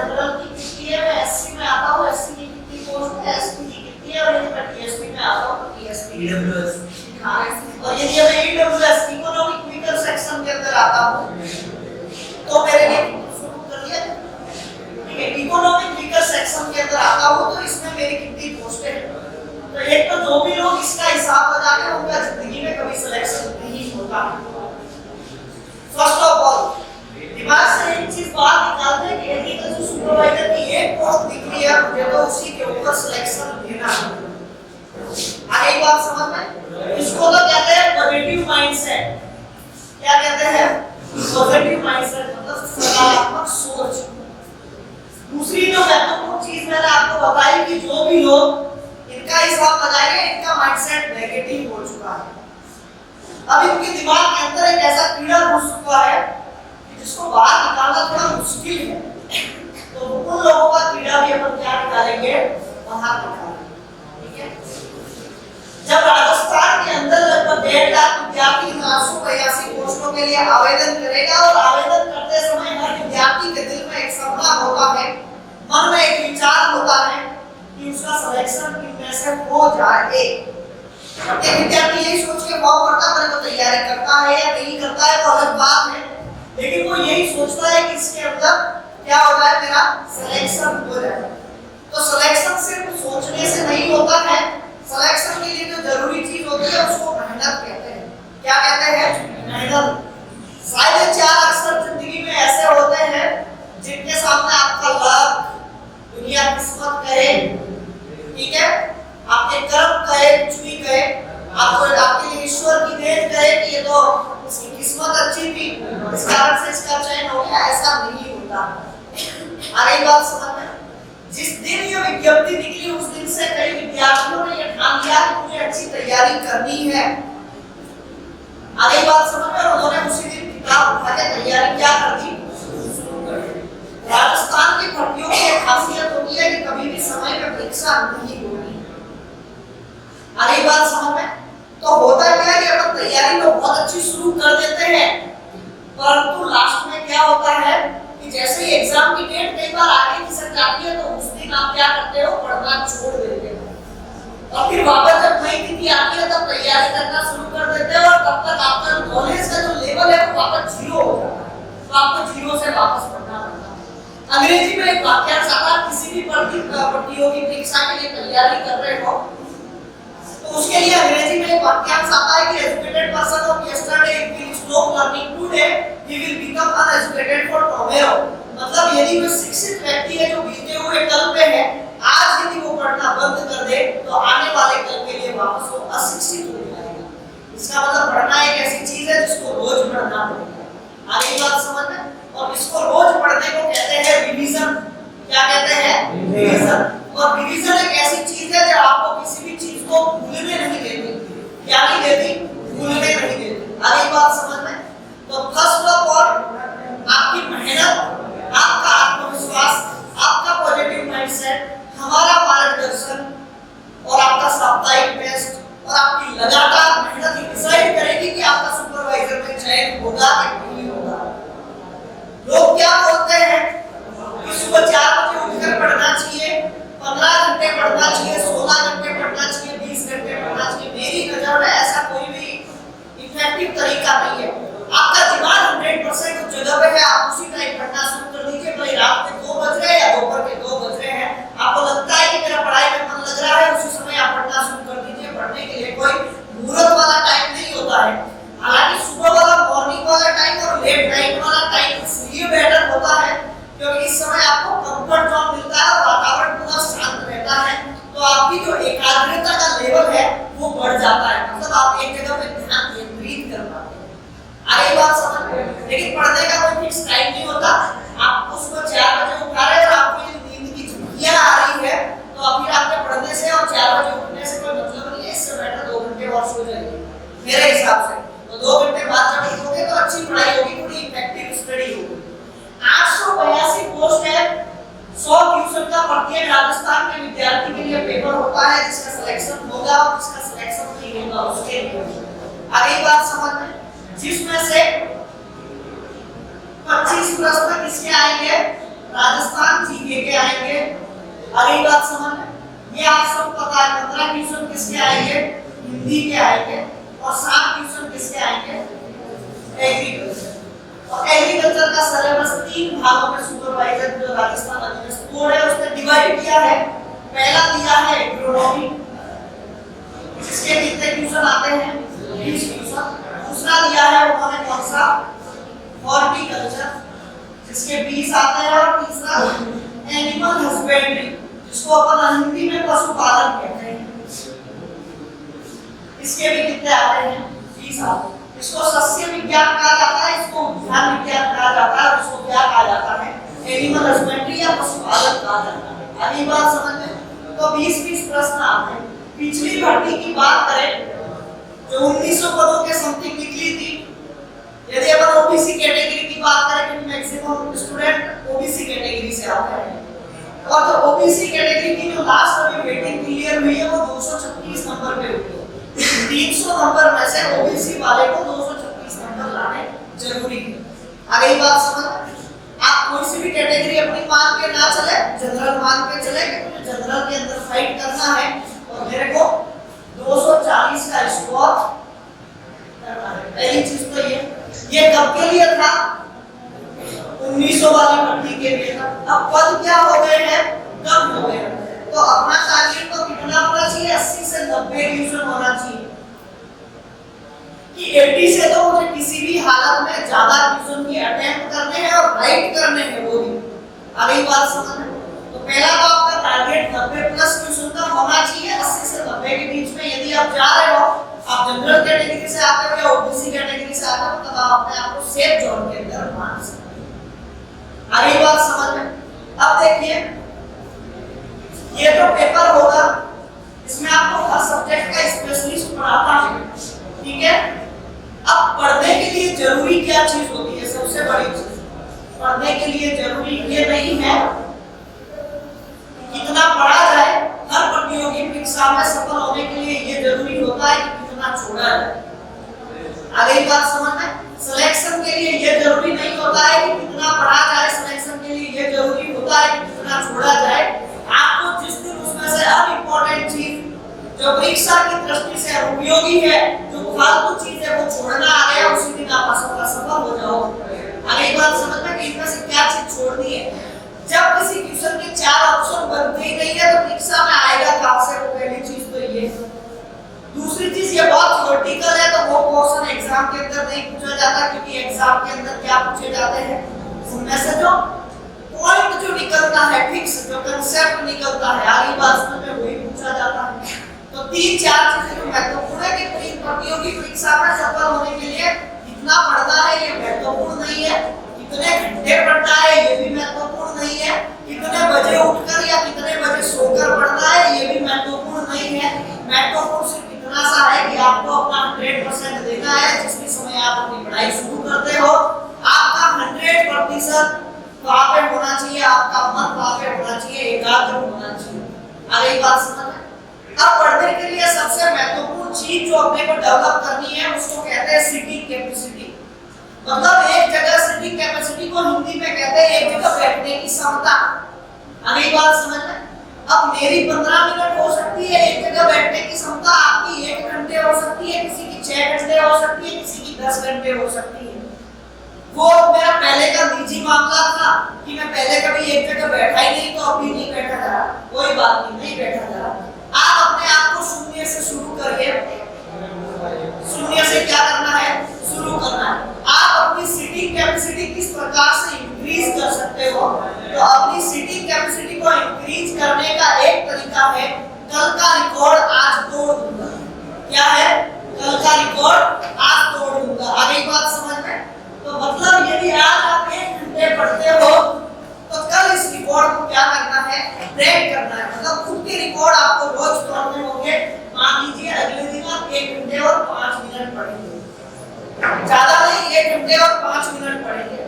General की कितनी है, मैं एससी में आता हूँ, एससी की कितनी पोस्ट है, एसटी की कितनी है, और यदि मैं टीएसपी में आता हूँ तो टीएसपी ईडब्ल्यूएस। हाँ, और यदि मैं ईडब्ल्यूएस इकोनॉमिक वीकर सेक्शन के अंदर आता हूँ तो मेरे लिए शुरू कर दिया, ठीक है। इकोनॉमिक वीकर सेक्शन के अंदर आता हूँ तो इसमें मेरी कितनी पोस्ट है। तो एक तो जो भी लोग इसका हिसाब लगा के उनका जिंदगी में कभी सिलेक्शन नहीं होता। फर्स्ट ऑफ ऑल दिमाग से एक चीज बात निकालते हैं कि एग्रीकल्चर सुपरवाइजर की एक पोस्ट दिख रही है, मुझे तो उसी के ऊपर सिलेक्शन देना है। आगे बात समझ में, इसको तो कहते हैं पॉजिटिव माइंडसेट। क्या कहते हैं? पॉजिटिव माइंडसेट, मतलब सकारात्मक सोच। दूसरी जो महत्वपूर्ण चीज मैंने आपको बताई कि जो भी लोग इनका हिसाब लगाएंगे इनका माइंडसेट नेगेटिव हो चुका है। अब इनके दिमाग के अंदर एक ऐसा कीड़ा घुस चुका है जिसको बाहर निकालना थोड़ा मुश्किल है। तो उन लोगों का कीड़ा भी अपन क्या निकालेंगे? बाहर निकालेंगे, ठीक है। जब राजस्थान के अंदर लगभग 1.5 लाख विद्यार्थी 982 पोस्टों के लिए आवेदन करेगा और आवेदन करते समय हर विद्यार्थी के दिल में एक सपना होता है, मन में एक विचार होता है कि उसका सिलेक्शन कितने से हो जाए। एक विद्यार्थी यही सोच के फॉर्म भरता है, तो तैयारी करता है या नहीं करता है वो अलग बात है, लेकिन वो यही सोचता है कि इसके अंदर क्या हो जाए, मेरा सिलेक्शन हो जाए। तो सिलेक्शन सिर्फ सोचने से नहीं होता है, सिलेक्शन के लिए जो जरूरी चीज होती है उसको मेहनत कहते हैं। क्या कहते हैं? मेहनत। शायद 4 अक्षर जिंदगी में ऐसे होते हैं जिनके सामने आपका लक, दुनिया किस्मत कहे, ठीक है, आपके कर्म कहे, कुछ भी कहे, आपके लिए ईश्वर की देन कहे कि ये तो इसकी किस्मत अच्छी थी, इस कारण से इसका चयन हो गया, ऐसा नहीं होता। आगे बात समझ में, जिस दिन ये विज्ञप्ति निकली उस दिन से कई विद्यार्थियों ने ये ठान लिया कि मुझे अच्छी तैयारी करनी है। आगे बात समझ में, उन्होंने उसी दिन किताब उठा के तैयारी क्या कर दी, शुरू कर दी। राजस्थान की भर्तियों की एक खासियत होती है कि कभी भी समय पे परीक्षा नहीं होती। आगे बात समझ में, तो होता क्या है कि अपन तैयारी तो बहुत अच्छी शुरू कर देते हैं, परंतु लास्ट में क्या होता है कि जैसे ही एग्जाम की डेट कई बार आगे खिसक जाती है तो उस दिन आप क्या करते हो, पढ़ना छोड़ देते हो और फिर वापस जब नई तिथि आती है तब तैयारी करना शुरू कर देते हो और तब तक आपका नॉलेज का जो लेवल है वो वापस जीरो हो जाता है। तो आपको जीरो से वापस पढ़ना पड़ता है। अंग्रेजी में एक वाक्यांश आता है, किसी भी प्रतियोगी परीक्षा के लिए तैयारी कर रहे हो तो उसके लिए अंग्रेजी में एक वाक्यांश आता है कि educated person of yesterday will stop learning today, he will become uneducated for tomorrow. मतलब यदि कोई शिक्षित व्यक्ति है जो बीते हुए कल पे है, आज यदि वो पढ़ना बंद कर दे तो आने वाले कल के लिए वापस वो अशिक्षित हो जाएगा। इसका मतलब पढ़ना एक ऐसी चीज है जिसको रोज पढ़ना पड़ेगा। आगे बात समझ में, और इसको रोज पढ़ने को कहते हैं रिवीजन। क्या कहते हैं? रिवीजन। और रिवीजन एक ऐसी चीज है जो आपको किसी भी चीज को भूलने नहीं देती। क्या नहीं देती? भूलने नहीं देती। आगे बात समझ में, तो फर्स्ट ऑफ ऑल आपकी मेहनत, आपका आत्मविश्वास, आपका पॉजिटिव माइंडसेट, हमारा मार्गदर्शन और आपका साप्ताहिक टेस्ट और आपकी लगातार मेहनत ही डिसाइड करेगी कि आपका सुपरवाइजर में चयन होगा कि नहीं होगा। लोग क्या बोलते हैं कि सुबह 4 बजे उठकर पढ़ना चाहिए, 15 घंटे पढ़ना चाहिए, 16 घंटे पढ़ना चाहिए, 20 घंटे पढ़ना चाहिए। मेरी नजर में ऐसा कोई भी इफेक्टिव तरीका नहीं है। आपका दिमाग 100% उस जगह पे है, आप उसी टाइम पढ़ना शुरू कर दीजिए। भले रात के 2 बज रहे हैं या दोपहर के 2 बज रहे हैं, आपको लगता है कि मेरा पढ़ाई में मन लग रहा है, उसी समय आप पढ़ना शुरू कर दीजिए। पढ़ने के लिए कोई मुहूर्त वाला टाइम नहीं होता है। हालांकि सुबह वाला मॉर्निंग वाला टाइम और लेट नाइट वाला टाइम इसलिए बेटर होता है क्योंकि इस समय आपको कंफर्ट जोन मिलता है, वातावरण पूरा शांत रहता है, तो आपकी जो एकाग्रता का लेवल है वो बढ़ जाता है। मतलब आप एक जगह पे ध्यान केंद्रित कर पाते हैं। आगे बात समझ में, लेकिन पढ़ने का कोई फिक्स टाइम नहीं होता। आपको सुबह 4 बजे उठा रहे हैं और आपको नींद की झुर्रियां आ रही है तो फिर आपके पढ़ने से और 4 बजे उठने से कोई मतलब नहीं है। इससे बेटर 2 घंटे और सो जाइए मेरे हिसाब से। तो 2 घंटे बाद जब उठोगे तो अच्छी पढ़ाई होगी, थोड़ी इफेक्टिव स्टडी होगी। 882 पोस्ट है, 100 ट्यूशन का प्रत्येक राजस्थान के विद्यार्थी के लिए पेपर होता है जिसका सिलेक्शन होगा और जिसका सिलेक्शन नहीं होगा उसके लिए। आगे बात समझ में, जिसमें से 25 प्रश्न किसके आएंगे? राजस्थान जीके के आएंगे। अगली बात समझ में, ये आप सब पता है 15 ट्यूशन किसके आएंगे, हिंदी के आएंगे, और 7 ट्यूशन किसके आएंगे, एग्रीकल्चर। और एग्रीकल्चर का सिलेबस 3 भागों में सुपरवाइजर जो राजस्थान अधिनियम बोर्ड है उसने डिवाइड किया है। पहला दिया है एग्रोनॉमी, जिसके कितने ट्यूशन आते हैं, 20 ट्यूशन। दूसरा दिया है उन्होंने कौन सा, हॉर्टिकल्चर, जिसके 20 आते हैं। और तीसरा एनिमल हस्बेंड्री, जिसको अपन हिंदी में पशुपालन कहते हैं, इसके भी कितने आते हैं, 20 आते हैं। इसको सस्य विज्ञान कहा जाता है, इसको उद्यान विज्ञान कहा जाता है, इसको क्या कहा जाता है, एनिमल हस्बेंड्री या पशुपालन कहा जाता है। अगली बात समझ में, तो 20-20 प्रश्न आते हैं। पिछली भर्ती की बात करें जो 1900 पदों के समथिंग निकली थी, यदि अपन ओबीसी कैटेगरी की बात करें, क्योंकि मैक्सिमम स्टूडेंट ओबीसी कैटेगरी से आते हैं, और जो ओबीसी कैटेगरी की जो लास्ट अभी वेटिंग क्लियर हुई है वो 236 नंबर पे हुई है। 300 नंबर में से ओबीसी वाले को 236 नंबर लाने जरूरी है। अगली बात समझ, आप कोई सी भी कैटेगरी अपनी मान के ना चले, जनरल मान के चले, क्योंकि जनरल के अंदर फाइट करना है और मेरे को 240 का स्कोर करना है। पहली चीज तो ये कब के लिए था, 1900 वाली भर्ती के लिए था। अब पद क्या हो गए हैं, कम हो गए। तो अपना टारगेट तो कितना होना चाहिए, 80 से 90 ट्यूशन होना चाहिए। कि 80 से तो मुझे किसी भी हालत में ज्यादा ट्यूशन की अटेम्प्ट करने हैं और राइट करने हैं, वो भी। अगली बात समझना, तो पहला तो आपका टारगेट 90 प्लस ट्यूशन का होना चाहिए। 80 से 90 के बीच में यदि आप जा रहे हो, आप जनरल कैटेगरी से आते हो या ओबीसी कैटेगरी से आते हो, तब आप अपने आप को सेफ जोन के अंदर मान सकते हैं। अगली बात समझ में, अब देखिए ये जो पेपर होगा इसमें आपको हर सब्जेक्ट का स्पेशलिस्ट पढ़ाता है, ठीक है। अब पढ़ने के लिए जरूरी क्या चीज होती है, सबसे बड़ी चीज पढ़ने के लिए जरूरी ये नहीं है कितना पढ़ा जाए। हर प्रतियोगी परीक्षा में सफल होने के लिए ये जरूरी होता है कि कितना छोड़ा जाए। अगली बात समझना, सिलेक्शन के लिए ये जरूरी नहीं होता है कि कितना पढ़ा जाए, सिलेक्शन के लिए ये जरूरी होता है कि कितना छोड़ा जाए। आपको जिस दिन उसमें से अनइम्पोर्टेंट चीज जो परीक्षा की दृष्टि से उपयोगी है, जो फालतू चीज है, वो छोड़ना आ गया, उसी दिन आप सफल हो जाओ। अगली बात समझना कि इनमें से क्या चीज छोड़नी है। जब किसी ट्यूशन के 4 ऑप्शन बनते ही नहीं है तो परीक्षा में आएगा कहां से, वो पहली चीज तो ये। दूसरी चीज ये बहुत थ्योरेटिकल है, तो वो क्वेश्चन एग्जाम के अंदर नहीं पूछा जाता, क्योंकि एग्जाम के अंदर क्या पूछे जाते हैं, उनमें से जो पॉइंट जो निकलता है, फिक्स जो कांसेप्ट निकलता है, आगे बात में वही पूछा जाता है। तो 3-4 चीजें जो महत्वपूर्ण है कि प्रतियोगी परीक्षा में सफल होने के लिए कितना पढ़ना है ये महत्वपूर्ण नहीं है, कितने घंटे पढ़ना है ये भी महत्वपूर्ण नहीं है, कितने बजे उठकर या कितने बजे सोकर पढ़ना है ये भी महत्वपूर्ण नहीं है। महत्वपूर्ण सिर्फ इतना सा है कि आपको अपना 100% देना है। जिस भी समय आप अपनी पढ़ाई शुरू करते हो, आपका 100% वहां पे होना चाहिए, आपका मन वहां पे होना चाहिए, एकाग्र होना चाहिए। अगली बात समझ, अब पढ़ने के लिए सबसे महत्वपूर्ण चीज जो अपने को डेवलप करनी है उसको कहते हैं सिटिंग कैपेसिटी। मतलब एक जगह सिटिंग कैपेसिटी को हिंदी में कहते हैं एक जगह बैठने की क्षमता। अगली बात समझना, अब मेरी 15 मिनट हो सकती है एक जगह बैठने की क्षमता, आपकी 1 घंटे हो सकती है, किसी की 6 घंटे हो सकती है, किसी की 10 घंटे हो सकती है। वो मेरा पहले का निजी मामला था कि मैं पहले कभी एक जगह बैठा ही नहीं, तो अभी नहीं बैठा जा रहा, कोई बात नहीं बैठा जा रहा। आप अपने आप को शून्य से शुरू करिए। शून्य से क्या करना है, शुरू करना है। आप अपनी सीटिंग कैपेसिटी किस प्रकार से इंक्रीज कर सकते हो, तो अपनी सीटिंग कैपेसिटी को इंक्रीज करने का एक तरीका है, कल का रिकॉर्ड आज तोड़ दूंगा। क्या है, कल का रिकॉर्ड आज तोड़ दूंगा। अगली बात समझ में, तो मतलब यदि आज आप 1 घंटे पढ़ते हो तो कल इस रिकॉर्ड को क्या करना है, ब्रेक करना है। मतलब खुद के रिकॉर्ड आपको रोज तोड़ने होंगे। मान लीजिए अगले दिन आप 1 घंटे और 5 मिनट पढ़ेंगे, ज्यादा नहीं, 1 घंटे और 5 मिनट पढ़ेंगे।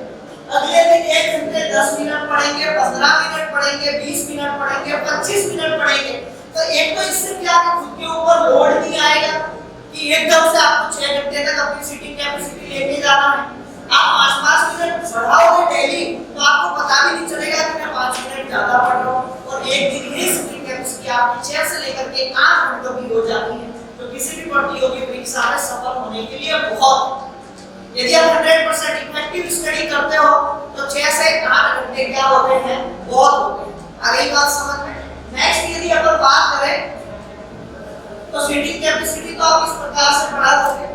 अगले दिन 1 घंटे 10 मिनट पढ़ेंगे, 15 मिनट पढ़ेंगे, 20 मिनट पढ़ेंगे, 25 मिनट पढ़ेंगे। तो एक तो इससे क्या है, खुद के ऊपर लोड नहीं आएगा कि एकदम से आपको 6 घंटे तक अपनी सीटिंग कैपेसिटी लेके जाना है। आप 5-5 मिनट पढ़ाओगे डेली तो आपको पता भी नहीं चलेगा कि आपकी 6 से लेकर के 8 घंटों की हो जाती है, तो किसी भी प्रतियोगी परीक्षा में सफल होने के लिए बहुत, यदि आप 100% इफेक्टिव स्टडी करते हो तो 6 से 8 घंटे क्या होते हैं, बहुत होते हैं। आगे बात समझ में। नेक्स्ट यदि अपन बात करें तो सीटिंग कैपेसिटी तो आप इस प्रकार से बढ़ा दोगे,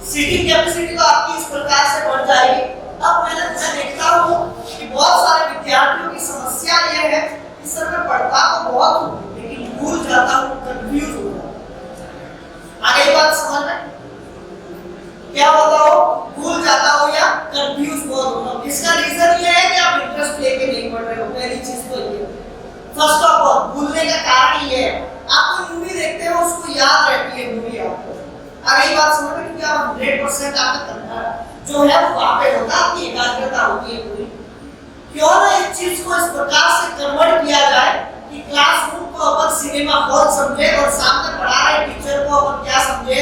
सीटिंग कैपेसिटी तो आपकी इस प्रकार से बढ़ जाएगी। अब मैं देखता हूँ कि बहुत सारे विद्यार्थियों की समस्या ये है कि सर मैं पढ़ता तो बहुत हूँ लेकिन भूल जाता हूँ, कंफ्यूज हो जाता हूँ। आगे बात समझ में क्या होता हो, भूल जाता हो या कंफ्यूज बहुत होता हो। इसका रीजन ये है कि आप इंटरेस्ट लेके नहीं पढ़ रहे हो, पहली चीज तो ये। फर्स्ट ऑफ ऑल भूलने का कारण ये है, आप कोई मूवी देखते हो उसको याद रहती है मूवी आपको। अगली बात समझ में, क्योंकि आप 100% आपका जो है वो वहां पे होता है, आपकी एकाग्रता होती है पूरी। क्यों ना इस चीज को इस प्रकार से कन्वर्ट किया जाए कि क्लासरूम को अपन सिनेमा हॉल समझे और सामने पढ़ा रहे टीचर को अपन क्या समझे,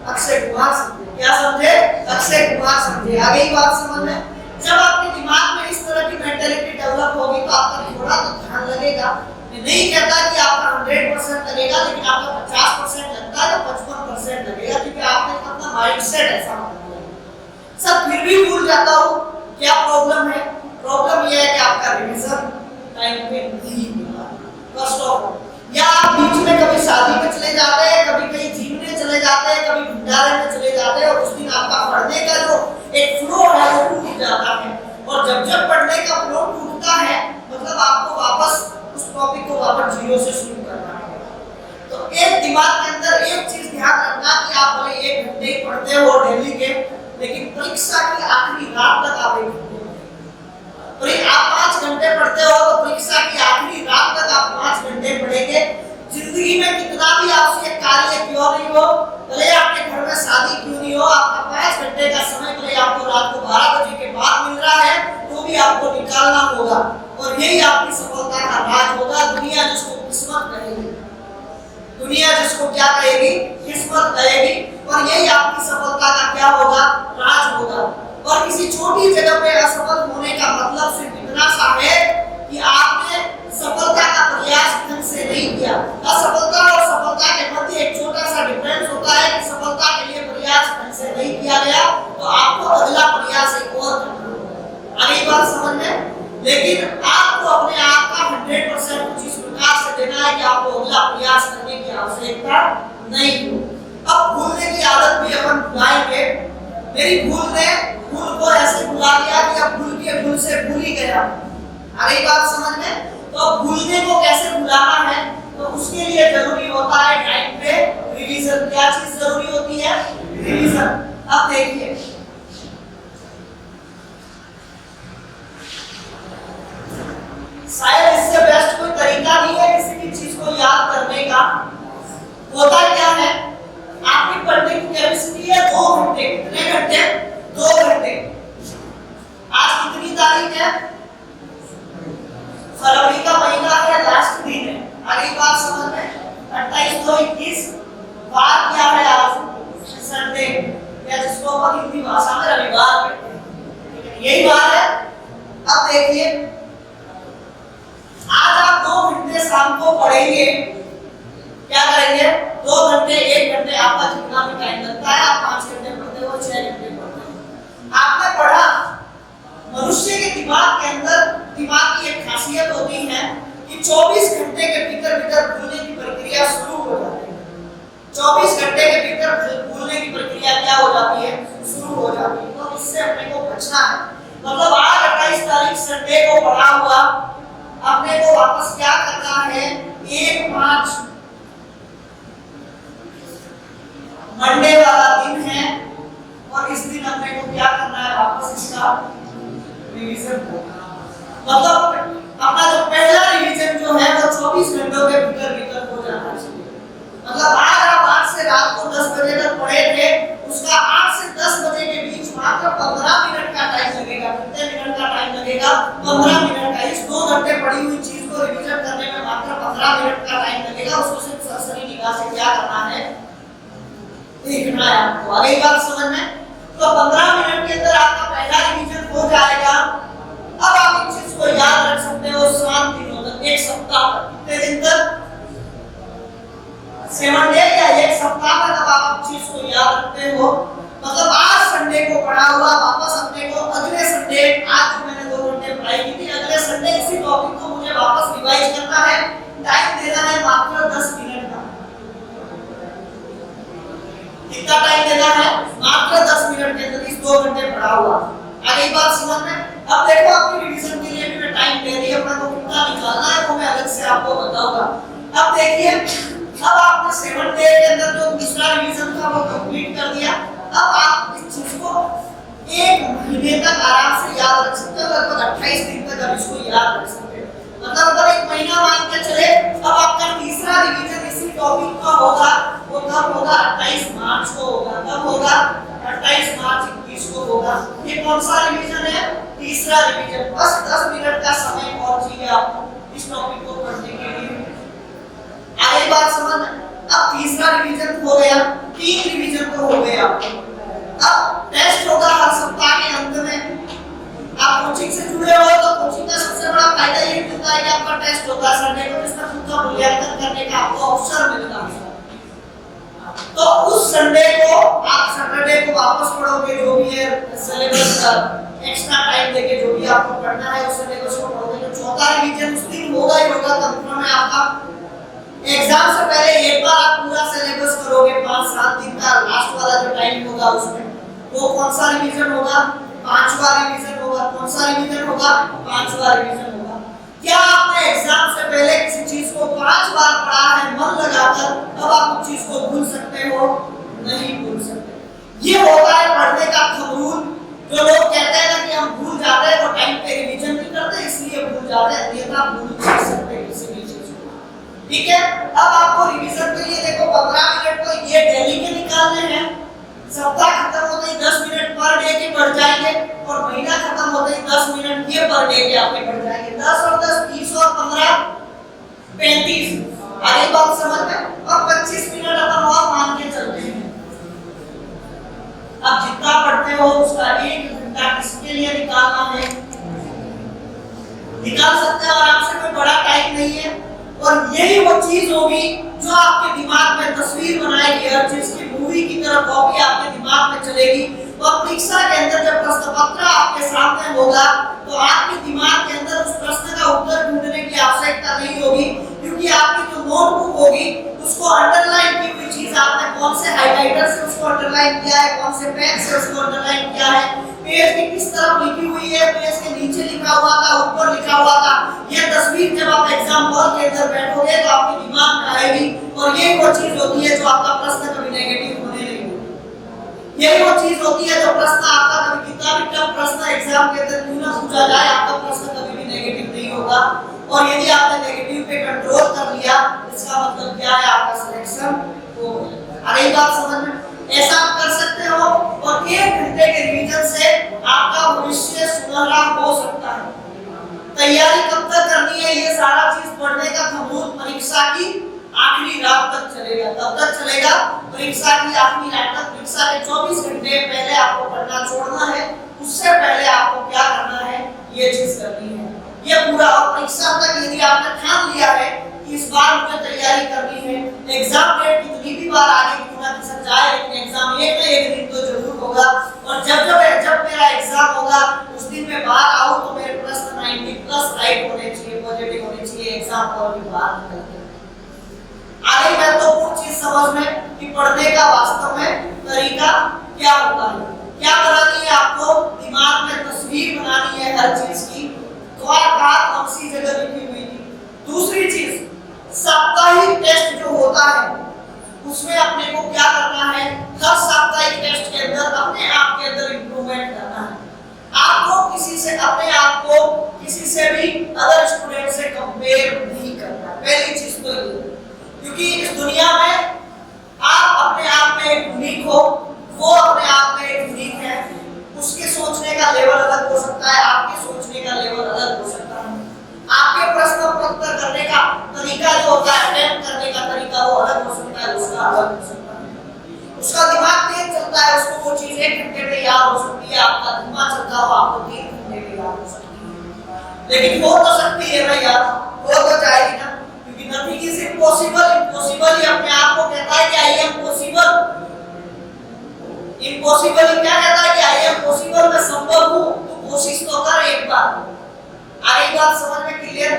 अक्षय कुमार समझे। क्या समझे, अक्षय कुमार समझे। आगे ही बात समझ में, जब आपके दिमाग में इस तरह की मेंटालिटी डेवलप होगी तो आपका थोड़ा तो ध्यान लगेगा। मैं नहीं कहता कि आपका 100% लगेगा, लेकिन आपका 50% लगता है तो 55% लगेगा, क्योंकि आपने अपना माइंडसेट ऐसा बना लिया। सर फिर भी भूल जाता हूँ, क्या प्रॉब्लम है? प्रॉब्लम यह है कि आपका रिवीजन टाइम पे नहीं मिला। फर्स्ट ऑफ ऑल, या आप बीच में कभी शादी में चले जाते हैं, कभी कहीं घूमने चले जाते हैं, कभी भंडारे में चले जाते हैं और उस दिन आपका पढ़ने का जो एक फ्लो है वो टूट जाता है। और जब पढ़ने का फ्लो टूटता है मतलब आपको वापस उस टॉपिक को वापस जीरो से शुरू करना है। तो एक दिमाग के अंदर एक चीज ध्यान रखना कि आप भले 1 घंटे पढ़ते हो डेली के, लेकिन परीक्षा की आखिरी रात तक आप 1 घंटे, आप 5 घंटे पढ़ते हो तो परीक्षा की आखिरी रात तक आप 5 घंटे पढ़ेंगे। जिंदगी में कितना भी आपसे कार्य क्यों नहीं हो, भले आपके घर में शादी क्यों नहीं हो, आपका 5 घंटे का समय भले आपको रात को 12 बजे के बाद मिल रहा है तो भी आपको निकालना होगा। और यही आपकी सफलता का राज होगा। दुनिया जिसको किस्मत कहेगी, दुनिया जिसको क्या कहेगी, किस्मत कहेगी। और यही आपकी सफलता का क्या होगा, राज होगा। और किसी छोटी जगह पे असफल होने का मतलब सिर्फ इतना सा है कि आपने सफलता का प्रयास ढंग से नहीं किया। असफलता और सफलता के मध्य एक छोटा सा डिफरेंस होता है कि सफलता के लिए प्रयास ढंग से नहीं किया गया तो आपको अगला प्रयास एक और करना होगा। आगे बात समझ में, लेकिन आपको अपने आप का 100% कुछ इस प्रकार से देना है कि आपको अगला प्रयास करने की आवश्यकता नहीं हो। अब भूलने की आदत भी अपन भुलाएंगे। मेरी भूल ने भूल को ऐसे भुला दिया कि अब भूल के भूल से भूल ही गया। आगे बात समझ में, तो भूलने को कैसे भुलाना है, तो उसके लिए जरूरी होता है टाइम पे रिवीजन। क्या चीज जरूरी होती है, रिवीजन। अब देखिए शायद इससे बेस्ट कोई तरीका नहीं है किसी भी चीज को याद करने का। होता क्या है, आपकी पढ़ने की कैपेसिटी है 2 घंटे। कितने घंटे, 2 घंटे। आज कितनी तारीख है, फरवरी का महीना है, लास्ट दिन है। अगली बात समझ में, 28/2/21 बार क्या है आज, संडे, या जिसको अपन हिंदी भाषा में रविवार कहते हैं, यही बात है। अब देखिए आज आप 2 घंटे शाम को पढ़ेंगे, क्या करेंगे, 2 घंटे 1 घंटे आपका जितना भी टाइम लगता है, आप 5 घंटे पढ़ते हो, 6 घंटे पढ़ते हो। आपने पढ़ा, मनुष्य के दिमाग के अंदर दिमाग की एक खासियत होती है कि 24 घंटे के भीतर भूलने की प्रक्रिया शुरू हो जाती है। 24 घंटे के भीतर भूलने की प्रक्रिया क्या हो जाती है, शुरू हो जाती है। तो इससे अपने को बचना है। मतलब आज 28 तारीख संडे को पढ़ा हुआ अपने को वापस क्या करना है, 1/5 मंडे वाला दिन है और इस दिन अपने को क्या करना है, वापस इसका रिवीजन करना। मतलब अपना जो पहला रिवीजन जो है वो 24 घंटों के भीतर हो जाना चाहिए। मतलब आज आप 8 से रात को 10 बजे तक पढ़े थे, उसका 8 से 10 बजे के बीच मात्र 15 मिनट का टाइम लगेगा। कितने मिनट का टाइम लगेगा, 15 मिनट का। इस 2 घंटे पढ़ी हुई चीज को रिवीजन करने में मात्र 15 मिनट का टाइम लगेगा। उसको सिर्फ सरसरी निगाह से क्या करना है, देखना है आपको। आगे बात समझ में, तो 15 मिनट के अंदर आपका पहला रिवीजन हो जाएगा। अब आप इस चीज को याद रख सकते हो 7 दिनों तक, 1 सप्ताह कितना टाइम देना है? मात्र 10 मिनट के अंदर इस 2 घंटे पढ़ा हुआ। आगे बात समझ में? अब देखो अपनी रिवीजन के लिए भी मैं टाइम दे रही है, अपना को कितना निकालना है वो मैं अलग से आपको बताऊंगा। अब देखिए, अब आपने 7 डे के अंदर जो दूसरा रिवीजन था वो कंप्लीट कर दिया। अब आप इस चीज को 1 महीने तक आराम से याद रख सकते हो, लगभग 28 दिन तक आप इसको याद रख सकते हो। मतलब अगर 1 महीना मान के चले, अब आपका तीसरा रिवीजन इसी टॉपिक का होगा, वो कब होगा? 28 मार्च को होगा। कब होगा? 28 मार्च 21 को होगा। ये कौन सा रिवीजन है? तीसरा रिवीजन। बस 10 मिनट का समय और चाहिए आपको इस टॉपिक को पढ़ने के लिए। आगे बात समझ। अब तीसरा रिवीजन हो गया, 3 रिवीजन तो हो गए आपको। अब टेस्ट होगा हर सप्ताह के अंत में। आप कोचिंग से जुड़े हो तो कोचिंग का सबसे बड़ा फायदा ये मिलता है कि आपका टेस्ट होगा संडे को, जिसमें खुद का मूल्यांकन करने का आपको अवसर मिलता है। तो उस संडे को आप सैटरडे को वापस पढ़ोगे, जो भी है सिलेबस का एक्स्ट्रा टाइम देके जो भी आपको पढ़ना है उस सिलेबस को पढ़ोगे। तो चौथा रिवीजन उस दिन होगा ही होगा, कंफर्म है आपका। एग्जाम से पहले एक बार आप पूरा सिलेबस करोगे 5-7 दिन का, लास्ट वाला जो टाइम होगा उसमें वो कौन सा रिवीजन होगा? 5वां रिवीजन होगा। कौन सा रिवीजन होगा? 5वां रिवीजन होगा। क्या आपने एग्जाम से पहले किसी चीज को 5 बार पढ़ा है मन लगाकर, अब आप उस चीज को भूल सकते हो? नहीं भूल सकते। ये होता है पढ़ने का खमरूल। जो लोग कहते हैं ना कि हम भूल जाते हैं, वो टाइम पे रिवीजन नहीं करते इसलिए भूल जाते हैं, अन्यथा भूल नहीं सकते किसी भी चीज को। ठीक है, अब आपको रिवीजन के लिए देखो 15 मिनट तो ये डेली के निकालने हैं। सप्ताह खत्म होते ही 10 मिनट पर डे के बढ़ जाएंगे, और महीना खत्म होते ही 10 मिनट ये पर डे के आपके बढ़ जाएंगे। 10 और 10 30 और 15 35। आगे बात समझ में? अब 25 मिनट अपन और मान के चलते हैं। अब जितना पढ़ते हो उसका 1 घंटा किसके लिए निकालना है? निकाल सकते हो आराम से, कोई बड़ा टाइम नहीं है। और यही वो चीज होगी जो आपके दिमाग में तस्वीर बनाएगी, हर चीज की मूवी की तरह कॉपी आपके दिमाग में चलेगी। और परीक्षा के अंदर जब प्रश्न पत्र आपके सामने होगा तो आपके दिमाग के अंदर उस प्रश्न का उत्तर ढूंढने की आवश्यकता नहीं होगी, क्योंकि आपकी जो नोटबुक होगी उसको अंडरलाइन की हुई चीज आपने कौन से हाइलाइटर से उसको अंडरलाइन किया है, कौन से पेन से उसको अंडरलाइन किया है, पेज की किस तरफ लिखी हुई है, पेज के नीचे लिखा हुआ था, ऊपर लिखा हुआ था। ये तस्वीर जब आप एग्जाम हॉल के अंदर बैठोगे तो आपके दिमाग में आएगी, और ये वो चीज होती है जो आपका प्रश्न कभी नेगेटिव होने नहीं देती। यही वो चीज होती है जो प्रश्न आपका कभी कितना भी टफ प्रश्न एग्जाम के अंदर क्यों ना पूछा जाए, आपका प्रश्न कभी भी नेगेटिव नहीं होगा। और यदि आपने नेगेटिव पे कंट्रोल कर लिया, इसका मतलब क्या है? आपका सिलेक्शन हो गया। अरे बात समझ में? ऐसा आप कर सकते हो, और 1 घंटे के रिवीजन से आपका भविष्य सुनहरा हो सकता है। तैयारी कब तक करनी है? ये सारा चीज पढ़ने का खमूल परीक्षा की आखिरी रात तक चलेगा। कब तक चलेगा? परीक्षा की आखिरी रात तक। परीक्षा के 24 घंटे पहले आपको पढ़ना छोड़ना है, उससे पहले आपको क्या करना है? ये चीज करनी है। ये पूरा और परीक्षा तक यदि आपने ठान लिया है कि इस बार मुझे तैयारी करनी है, एग्जाम डेट कितनी भी बार आगे क्यों ना खिसक जाए, लेकिन एग्जाम एक ना एक दिन तो जरूर होगा। और जब मेरा एग्जाम होगा उस दिन मैं बाहर आऊं तो मेरे प्रश्न 90+ राइट होने चाहिए, पॉजिटिव होने चाहिए, एग्जाम और भी बाहर निकल के। आगे महत्वपूर्ण चीज समझ में कि पढ़ने का वास्तव में तरीका क्या होता है। क्या बनानी है आपको? दिमाग में तस्वीर बनानी है हर चीज की। कौन सी जगह लिखी हुई थी। दूसरी चीज, साप्ताहिक टेस्ट जो होता है उसमें अपने को क्या करना है? हर साप्ताहिक टेस्ट के अंदर अपने आप के अंदर इंप्रूवमेंट करना है। आपको किसी से अपने आप को किसी से भी अदर स्टूडेंट से कंपेयर नहीं करना। पहली चीज तो ये, क्योंकि इस दुनिया में आप अपने आप में एक यूनिक हो, वो अपने आप में एक यूनिक है। उसके सोचने का लेवल अलग हो सकता है, आपके सोचने का लेवल अलग हो सकता है। आपके प्रश्न को उत्तर करने का तरीका जो होता है, अटेम्प्ट करने का तरीका वो अलग हो सकता है, उसका अलग हो सकता है। उसका दिमाग तेज चलता है, उसको वो चीज 1 घंटे में याद हो सकती है, आपका दिमाग चलता हो आपको 3 घंटे में याद हो सकती है। लेकिन हो तो सकती है ना यार, हो तो जाएगी ना, क्योंकि नथिंग इज इम्पॉसिबल। इम्पॉसिबल ही अपने आप को कहता है कि आई एम पॉसिबल। इम्पॉसिबल ही क्या कहता है कि आई एम पॉसिबल, मैं संभव हूं, तो कोशिश तो कर एक बार। आगे बात समझ में क्लियर?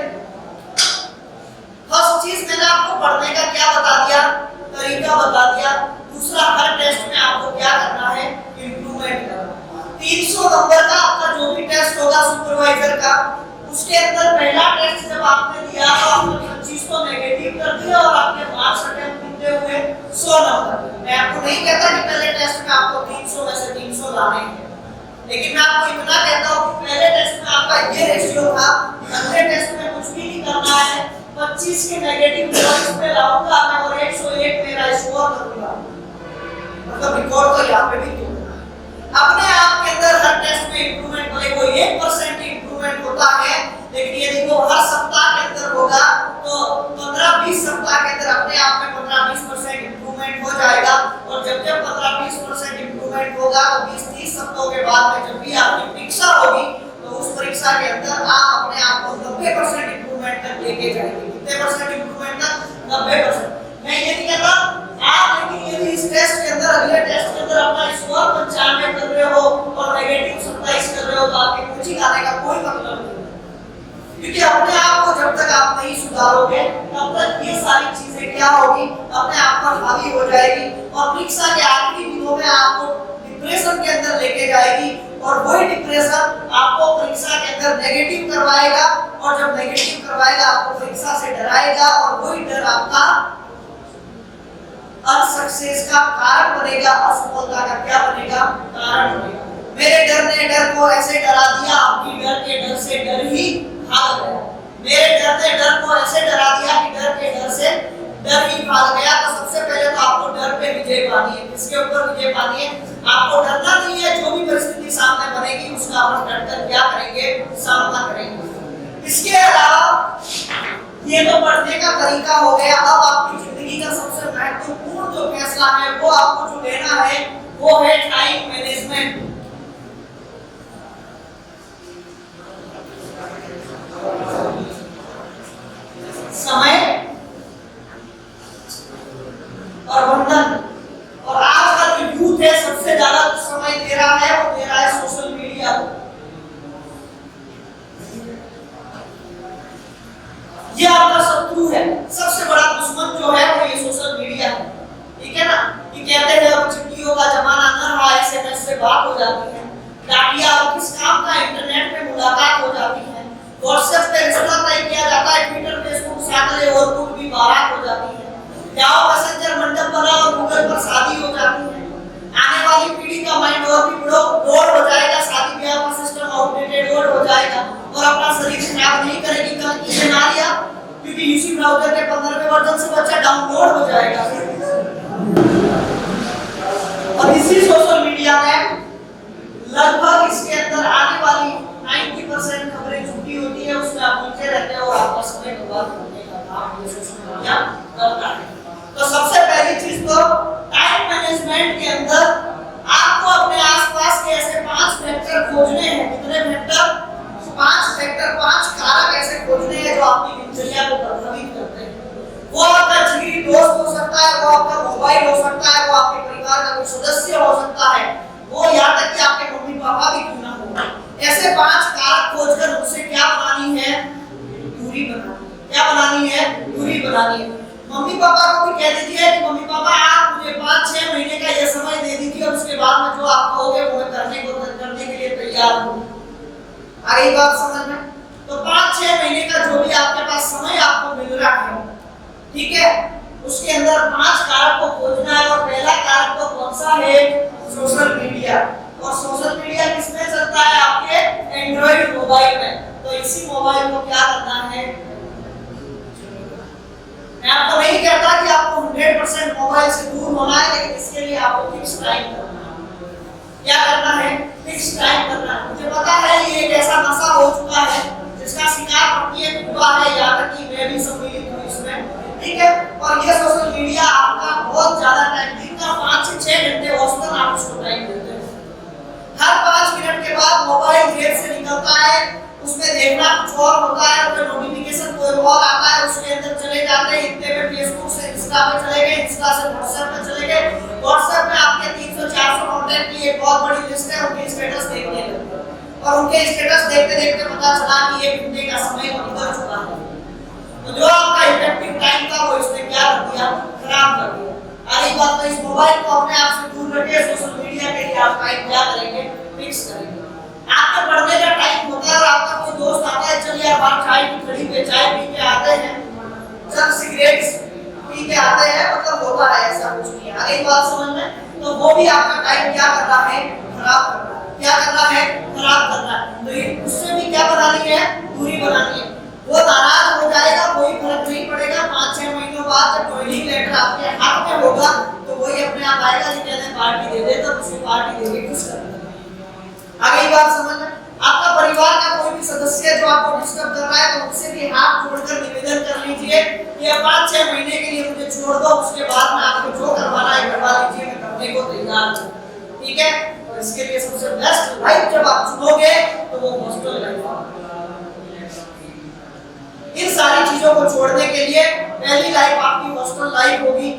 फर्स्ट चीज मैंने आपको पढ़ने का क्या बता दिया? तरीका बता दिया। दूसरा, हर टेस्ट में आपको क्या करना है, इंप्रूवमेंट करना। 300 नंबर का आपका जो भी टेस्ट होगा सुपरवाइजर का, उसके अंदर पहला टेस्ट जब आपने दिया तो आपने 25 को नेगेटिव कर दिया और आपके मार्क्स अटेम्प्ट कितने हुए, 100 नंबर। मैं आपको नहीं कहता कि पहले टेस्ट में आपको 300 में से 300 लाने हैं, लेकिन मैं आपको इतना कहता हूं कि पहले टेस्ट में आपका ये रेशियो था, अगले टेस्ट में कुछ भी नहीं करना है, 25 के नेगेटिव पॉइंट्स पे लाऊंगा मैं और 101 मेरा स्कोर करूंगा, मतलब रिकॉर्ड तो यहाँ पे भी तोड़ना है। अपने आप के अंदर हर टेस्ट में इंप्रूवमेंट, भले कोई 1% इंप्रूवमेंट होता है, लेकिन ये देखो हर सप्ताह के अंदर होगा तो 15-20 सप्ताह के अंदर अपने आप में 15-20% इंप्रूवमेंट हो जाएगा। और जब जब 15-20% इंप्रूवमेंट होगा तो 20-30 सप्ताहों के बाद में जब भी आपकी परीक्षा होगी तो उस परीक्षा के अंदर आप अपने आप को 90% इंप्रूवमेंट तक लेके जाएंगे। कितने परसेंट इंप्रूवमेंट तक, 90%। मैं ये नहीं कहता आप, लेकिन यदि इस टेस्ट के अंदर, अगले टेस्ट के अंदर अपना स्कोर 95 कर रहे हो और नेगेटिव 27 कर रहे हो तो आपके कोचिंग आने का कोई मतलब नहीं, क्योंकि अपने आप को जब तक आप नहीं सुधारोगे तब तक ये सारी चीजें क्या होगी, अपने आप पर हावी हो जाएगी और परीक्षा के आखिरी दिनों में आपको डिप्रेशन के अंदर लेके जाएगी और वही डिप्रेशन आपको परीक्षा के अंदर नेगेटिव करवाएगा और जब नेगेटिव करवाएगा आपको परीक्षा से डराएगा और वही डर आपका अनसक्सेस का कारण बनेगा, असफलता का क्या बनेगा, कारण बनेगा। मेरे डर ने डर को ऐसे डरा दिया, आपकी डर के डर से डर ही भाग गया। मेरे डर ने डर को ऐसे डरा दिया कि डर के डर से डर ही भाग गया। तो सबसे पहले तो आपको डर पे विजय पानी है। किसके ऊपर विजय पानी है? आपको डरना नहीं है, जो भी परिस्थिति सामने बनेगी उसका आप डरकर क्या करेंगे, सामना करेंगे। इसके अलावा ये तो पढ़ने का तरीका हो गया। अब आपकी जिंदगी का सबसे महत्वपूर्ण जो फैसला है वो आपको जो लेना है वो है टाइम मैनेजमेंट। समय और बंधन। और आज का जो यूथ है सबसे ज्यादा जो समय दे रहा है वो दे रहा है सोशल मीडिया को। ये आपका शत्रु है, सबसे बड़ा दुश्मन जो है वो ये सोशल मीडिया है, ठीक है ना। ये कहते हैं अब चिट्ठियों का जमाना न रहा, एसएमएस से बात हो जाती है, डाकिया और किस काम का इंटरनेट पे मुलाकात हो जाती है, व्हाट्सएप पे रिश्ता तय किया जाता है, ट्विटर फेसबुक सागले और कुछ भी बारात हो जाती है, जाओ मैसेंजर मंडप बना और गूगल पर शादी हो जाती है। आने वाली पीढ़ी का माइंड और भी ब्लॉड हो जाएगा, शादी ब्याह का सिस्टम आउटडेटेड हो जाएगा और अपना शरीर खराब नहीं करेगी। कल इसे ना लिया क्योंकि यूसी ब्राउजर के 15वें वर्जन से बच्चा डाउनलोड हो जाएगा। और इसी सोशल मीडिया में लगभग इसके अंदर आने वाली 90% खबरें झूठी होती है, उसमें आप उलझे रहते हो और आपका समय बर्बाद करने का काम ये सोशल मीडिया करता है। तो सबसे पहली चीज तो टाइम मैनेजमेंट के अंदर आपको अपने आसपास के ऐसे 5 फैक्टर खोजने हैं। कितने फैक्टर? 5 फैक्टर, 5 कारक ऐसे खोजने हैं जो आपकी दिनचर्या को प्रभावित करते हैं। वो आपका जिगरी दोस्त हो सकता है, वो आपका मोबाइल हो सकता है, वो आपके परिवार का कोई सदस्य हो सकता है, वो यहाँ तक कि आपके मम्मी पापा भी क्यों ना हो। ऐसे 5 कारक खोजकर उनसे क्या बनानी है, दूरी बनानी। क्या बनानी है? दूरी बनानी है। मम्मी पापा को भी कह दीजिए कि मम्मी पापा आप मुझे 5-6 महीने का ये समय दे दीजिए और उसके बाद में जो आप कहोगे वो मैं करने के लिए तैयार हूँ। आई बात समझ में? तो 5-6 महीने का जो भी आपके पास समय आपको मिल रहा है, ठीक है, उसके अंदर 5 कारक को खोजना है। और पहला कारक तो कौन सा है? Social media. और सोशल मीडिया किसमें चलता है? आपके एंड्रॉइड मोबाइल में। तो इसी मोबाइल को क्या करना है? मैं आपको नहीं कहता कि आपको 100% मोबाइल से दूर होना है, लेकिन इसके लिए आपको फिक्स टाइम करना है। क्या करना है? फिक्स टाइम करना है। मुझे पता है ये एक ऐसा नशा हो चुका है जिसका शिकार प्रत्येक हुआ है, यहाँ तक कि मैं भी सम्मिलित हूँ इसमें, ठीक है। और ये सोशल मीडिया आपका बहुत ज्यादा टाइम, दिन का 5 से 6 घंटे औसतन आप उसको टाइम देते हैं। हर 5 मिनट के बाद मोबाइल जेब से निकलता है, उसमें देखना कुछ और होता है, उसमें नोटिफिकेशन कोई और आता है, उसके अंदर चले जाते हैं। इतने में फेसबुक से इंस्टा पे चले गए, इंस्टा से व्हाट्सएप पे चले गए, व्हाट्सएप में आपके 300-400 कांटेक्ट की एक बहुत बड़ी लिस्ट है, उनके स्टेटस देखने लगे और उनके स्टेटस देखते देखते पता चला कि 1 घंटे का समय निकल चुका है। तो जो आपका इफेक्टिव टाइम था वो इसने क्या कर दिया? खराब कर दिया। अगली बात, तो इस मोबाइल को अपने आप से दूर रखिए। सोशल मीडिया के लिए आप टाइम क्या करेंगे, फिक्स करेंगे। आपका पढ़ने का टाइम होता है और आपका कोई दोस्त आता है, चलिए यार बाहर चाय की खड़ी पे चाय पी के आते हैं, जब सिगरेट पी के आते हैं, मतलब होता है ऐसा कुछ नहीं है। अगली बात समझ में, तो वो भी आपका टाइम क्या कर रहा है, खराब कर रहा है। क्या कर रहा है, खराब कर रहा है। तो ये उससे भी क्या बनानी है, दूरी बनानी है। वो नाराज हो जाएगा, कोई फर्क नहीं पड़ेगा। 5-6 महीनों बाद जब ज्वाइनिंग लेटर आपके हाथ में होगा तो वही अपने आप आएगा कि कहते हैं पार्टी दे दे, तो उसको पार्टी दे के खुश कर देगा। आगे बात समझ में। आपका परिवार का कोई भी सदस्य जो आपको डिस्टर्ब कर रहा है, तो उससे भी हाथ जोड़कर निवेदन कर लीजिए कि अब 5-6 महीने के लिए मुझे छोड़ दो, उसके बाद में आपको जो करवाना है करवा लीजिए, मैं करने को तैयार हूं। ठीक है, तो इसके लिए सबसे बेस्ट लाइफ जब आप चुनोगे तो वो हॉस्टल लाइफ है। इन सारी चीजों को छोड़ने के लिए पहली लाइफ आपकी हॉस्टल लाइफ होगी।